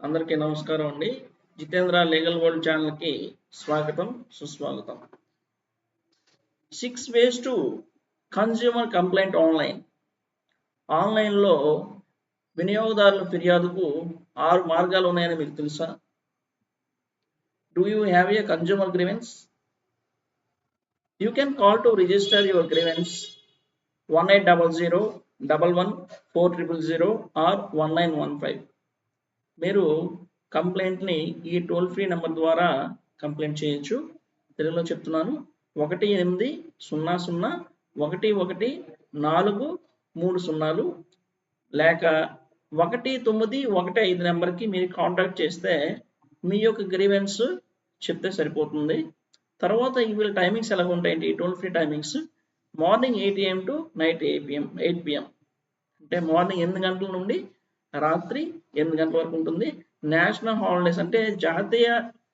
అందరికీ నమస్కారం అండి. జితేంద్ర లీగల్ వరల్డ్ ఛానల్కి స్వాగతం సుస్వాగతం. 6 ways to కన్స్యూమర్ కంప్లైంట్ ఆన్లైన్లో వినియోగదారుల ఫిర్యాదుకు 6 మార్గాలు ఉన్నాయని మీకు తెలుసా? Do you have a consumer grievance? You can call to register your grievance 1800 11 4000 or 1915. మీరు కంప్లైంట్ని ఈ టోల్ ఫ్రీ నెంబర్ ద్వారా కంప్లైంట్ చేయొచ్చు. తెలుగులో చెప్తున్నాను, 1800 11 430 లేక 1915 నెంబర్కి మీరు కాంటాక్ట్ చేస్తే మీ యొక్క గ్రీవెన్స్ చెప్తే సరిపోతుంది. తర్వాత వీళ్ళ టైమింగ్స్ ఎలా ఉంటాయంటే, ఈ toll free timings morning 8 AM to night 8 PM. అంటే మార్నింగ్ 8 గంటల నుండి రాత్రి 8 గంటల వరకు ఉంటుంది. నేషనల్ హాలిడేస్ అంటే జాతీయ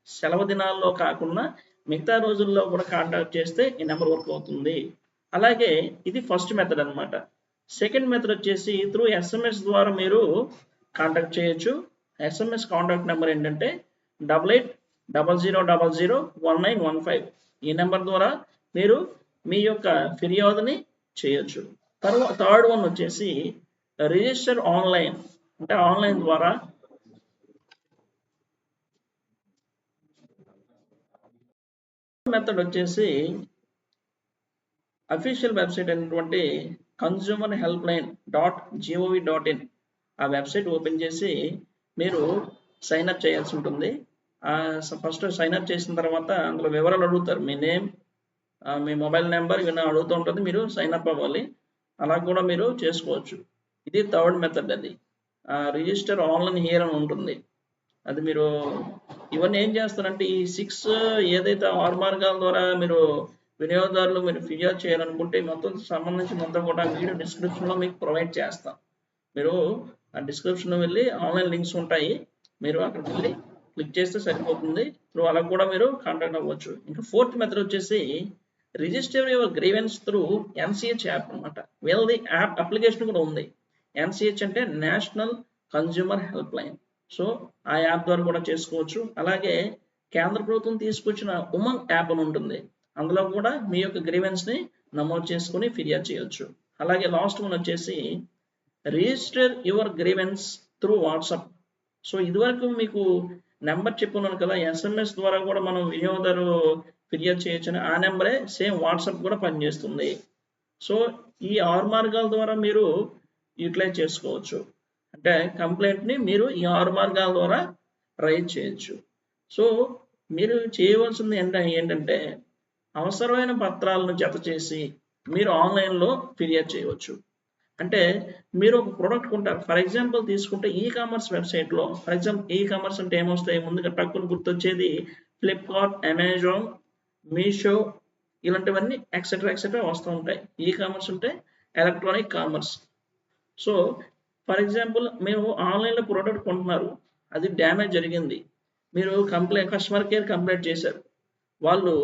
సెలవు దినాల్లో కాకుండా మిగతా రోజుల్లో కూడా కాంటాక్ట్ చేస్తే ఈ నెంబర్ వర్క్ అవుతుంది. అలాగే ఇది ఫస్ట్ మెథడ్ అనమాట. సెకండ్ మెథడ్ వచ్చేసి త్రూ SMS ద్వారా మీరు కాంటాక్ట్ చేయొచ్చు. SMS కాంటాక్ట్ నెంబర్ ఏంటంటే 8800001915. ఈ నెంబర్ ద్వారా మీరు మీ యొక్క ఫిర్యాదుని చేయొచ్చు. తర్వాత థర్డ్ వన్ వచ్చేసి రిజిస్టర్ ఆన్లైన్, అంటే ఆన్లైన్ ద్వారా మెథడ్ వచ్చేసి అఫీషియల్ వెబ్సైట్ అయినటువంటి consumerhelpline.gov.in ఆ వెబ్సైట్ ఓపెన్ చేసి మీరు సైన్అప్ చేయాల్సి ఉంటుంది. ఫస్ట్ సైన్అప్ చేసిన తర్వాత అందులో వివరాలు అడుగుతారు, మీ నేమ్, మీ మొబైల్ నెంబర్ ఇవన్నీ అడుగుతూ ఉంటుంది. మీరు సైన్అప్ అవ్వాలి. అలా కూడా మీరు చేసుకోవచ్చు. ఇది థర్డ్ మెథడ్. అది రిజిస్టర్ ఆన్లైన్ హియర్ అని ఉంటుంది. అది మీరు ఇవన్నీ ఏం చేస్తారంటే, ఈ 6 ఏదైతే 6 మార్గాల ద్వారా మీరు వినియోగదారులు మీరు ఫిర్యాదు చేయాలనుకుంటే మొత్తం సంబంధించినంతా కూడా వీడియో డిస్క్రిప్షన్లో మీకు ప్రొవైడ్ చేస్తాం. మీరు ఆ డిస్క్రిప్షన్లో వెళ్ళి ఆన్లైన్ లింక్స్ ఉంటాయి, మీరు అక్కడికి వెళ్ళి క్లిక్ చేస్తే సరిపోతుంది. అలా కూడా మీరు కాంటాక్ట్ అవ్వచ్చు. ఇంకా ఫోర్త్ మెథడ్ వచ్చేసి register your grievance through NCH app అనమాట. వీళ్ళది యాప్ అప్లికేషన్ కూడా ఉంది. NCH అంటే national consumer help line. So ఆ యాప్ ద్వారా కూడా చేసుకోవచ్చు. అలాగే కేంద్ర ప్రభుత్వం తీసుకొచ్చిన ఉమంగ్ యాప్ అని ఉంటుంది. అందులో కూడా మీ యొక్క గ్రీవెన్స్ని నమోదు చేసుకుని ఫిర్యాదు చేయొచ్చు. అలాగే లాస్ట్ వన్ వచ్చేసి register your grievance through WhatsApp. So ఇదివరకు మీకు నెంబర్ చెప్పున్నాను కదా, SMS ద్వారా కూడా మనం వినియోగదారు ఫిర్యాదు చేయొచ్చు. ఆ నెంబరే సేమ్ వాట్సాప్ కూడా పనిచేస్తుంది. సో ఈ 6 మార్గాల ద్వారా మీరు యూటిలైజ్ చేసుకోవచ్చు. అంటే కంప్లైంట్ని మీరు ఈ 6 మార్గాల ద్వారా రైజ్ చేయొచ్చు. సో మీరు చేయవలసింది ఏంటంటే అవసరమైన పత్రాలను జత చేసి మీరు ఆన్లైన్లో ఫిర్యాదు చేయవచ్చు. అంటే మీరు ఒక ప్రోడక్ట్ కొంటారు, ఫర్ ఎగ్జాంపుల్ తీసుకుంటే కామర్స్ వెబ్సైట్లో, ఫర్ ఎగ్జాంపుల్ కామర్స్ అంటే ఏమొస్తాయి, ముందుగా టక్కుని గుర్తొచ్చేది ఫ్లిప్కార్ట్, అమెజాన్, మీషో ఇలాంటివన్నీ ఎక్సెట్రా వస్తూ ఉంటాయి. కామర్స్ అంటే electronic commerce. So for example మేము ఆన్లైన్లో ప్రోడక్ట్ కొంటున్నారు, అది డ్యామేజ్ జరిగింది, మీరు కస్టమర్ కేర్ కంప్లైంట్ చేశారు, వాళ్ళు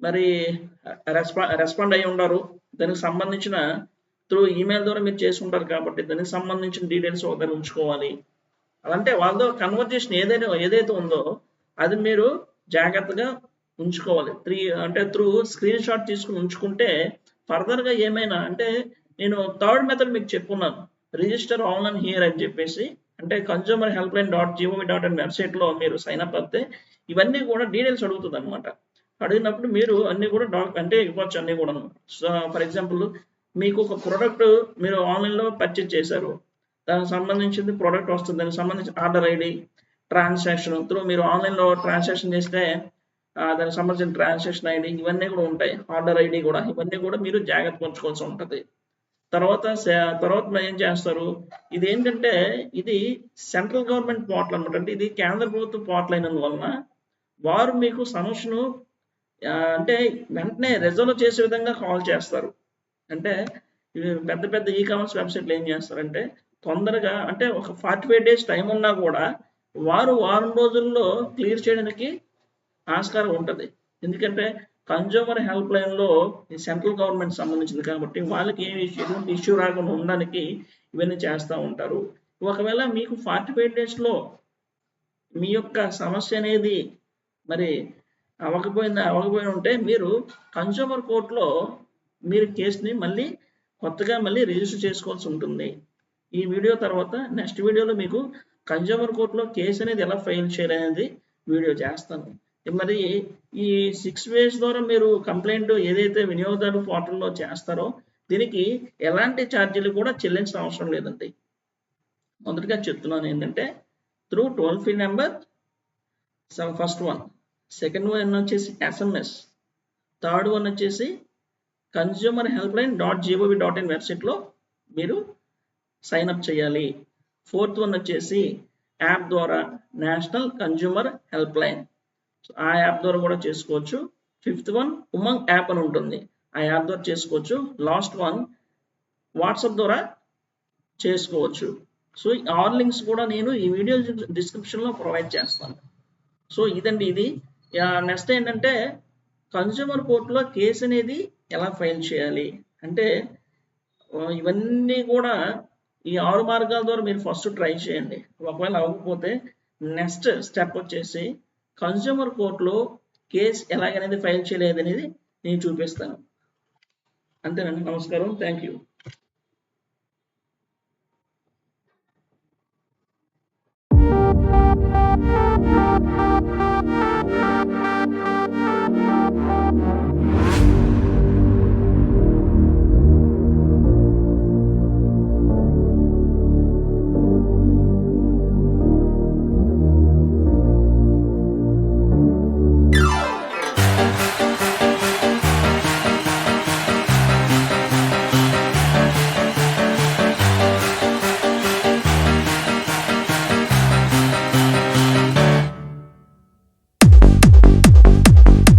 మరి రెస్పాండ్ అయ్యి ఉండరు. దానికి సంబంధించిన త్రూ ఈమెయిల్ ద్వారా మీరు చేసి ఉంటారు కాబట్టి దానికి సంబంధించిన డీటెయిల్స్ ఒక దగ్గర ఉంచుకోవాలి. అలాంటే వాళ్ళతో కన్వర్జేషన్ ఏదైతే ఉందో అది మీరు జాగ్రత్తగా ఉంచుకోవాలి. త్రూ స్క్రీన్ షాట్ తీసుకుని ఉంచుకుంటే ఫర్దర్గా ఏమైనా, అంటే నేను థర్డ్ మెథడ్ మీకు చెప్పున్నాను, రిజిస్టర్ ఆన్లైన్ హియర్ అని చెప్పేసి, అంటే consumerhelpline.gov.in వెబ్సైట్లో మీరు సైన్అప్ అయితే ఇవన్నీ కూడా డీటెయిల్స్ అడుగుతుంది అనమాట. అడిగినప్పుడు మీరు అన్నీ కూడా ఇవ్వచ్చు అన్నీ కూడా. సో ఫర్ ఎగ్జాంపుల్ మీకు ఒక ప్రోడక్ట్ మీరు ఆన్లైన్లో పర్చేజ్ చేశారు, దానికి సంబంధించింది ప్రోడక్ట్ వస్తుంది, దానికి సంబంధించిన ఆర్డర్ ID, ట్రాన్సాక్షన్ త్రూ మీరు ఆన్లైన్లో ట్రాన్సాక్షన్ చేస్తే దానికి సంబంధించిన ట్రాన్సాక్షన్ ID ఇవన్నీ కూడా ఉంటాయి, ఆర్డర్ ID కూడా, ఇవన్నీ కూడా మీరు జాగ్రత్త ఉంచుకోవాల్సి ఉంటుంది. తర్వాత మీరు ఏం చేస్తారు, ఇది ఏంటంటే ఇది సెంట్రల్ గవర్నమెంట్ పోర్టల్ అనమాట. అంటే ఇది కేంద్ర ప్రభుత్వ పోర్టల్ అయినందువలన వారు మీకు సమస్యను అంటే వెంటనే రిజల్వ్ చేసే విధంగా కాల్ చేస్తారు. అంటే పెద్ద కామర్స్ వెబ్సైట్లు ఏం చేస్తారంటే తొందరగా, అంటే ఒక 45 days టైం ఉన్నా కూడా వారు వారం రోజుల్లో క్లియర్ చేయడానికి ఆస్కారం ఉంటుంది. ఎందుకంటే కన్స్యూమర్ హెల్ప్ లైన్లో ఈ సెంట్రల్ గవర్నమెంట్ సంబంధించింది కాబట్టి వాళ్ళకి ఎటువంటి ఇష్యూ రాకుండా ఉండడానికి ఇవన్నీ చేస్తూ ఉంటారు. ఒకవేళ మీకు 45 daysలో మీ యొక్క సమస్య అనేది మరి అవ్వకపోయి ఉంటే మీరు కన్స్యూమర్ కోర్టులో మీరు కేసుని కొత్తగా రిజిస్టర్ చేసుకోవాల్సి ఉంటుంది. ఈ వీడియో తర్వాత నెక్స్ట్ వీడియోలో మీకు కన్స్యూమర్ కోర్టులో కేసు అనేది ఎలా ఫైల్ చేయాలనేది వీడియో చేస్తాను. మరి ఈ 6 ways ద్వారా మీరు కంప్లైంట్ ఏదైతే వినియోగదారు పోర్టల్లో చేస్తారో దీనికి ఎలాంటి ఛార్జీలు కూడా చెల్లించిన అవసరం లేదండి. మొదటగా చెప్తున్నాను ఏంటంటే through toll free number first one, second one వచ్చేసి SMS, థర్డ్ వన్ వచ్చేసి consumerhelpline.gov.in వెబ్సైట్లో మీరు సైన్ అప్ చేయాలి. ఫోర్త్ వన్ వచ్చేసి యాప్ ద్వారా నేషనల్ కన్జ్యూమర్ హెల్ప్ లైన్, ఆ యాప్ ద్వారా కూడా చేసుకోవచ్చు. ఫిఫ్త్ వన్ ఉమంగ్ యాప్ అని ఉంటుంది, ఆ యాప్ ద్వారా చేసుకోవచ్చు. లాస్ట్ వన్ వాట్సాప్ ద్వారా చేసుకోవచ్చు. సో ఈ ఆల్ లింక్స్ కూడా నేను ఈ వీడియో డిస్క్రిప్షన్లో ప్రొవైడ్ చేస్తాను. సో ఇదండి ఇది. నెక్స్ట్ ఏంటంటే కన్స్యూమర్ కోర్టులో కేసు అనేది ఎలా ఫైల్ చేయాలి అంటే ఇవన్నీ కూడా ఈ 6 మార్గాల ద్వారా మీరు ఫస్ట్ ట్రై చేయండి. ఒకవేళ అవ్వకపోతే నెక్స్ట్ స్టెప్ వచ్చేసి కన్స్యూమర్ కోర్టులో కేసు ఎలాగనేది ఫైల్ చేయలేదు అనేది నేను చూపిస్తాను. అంతేనండి. నమస్కారం. Thank you.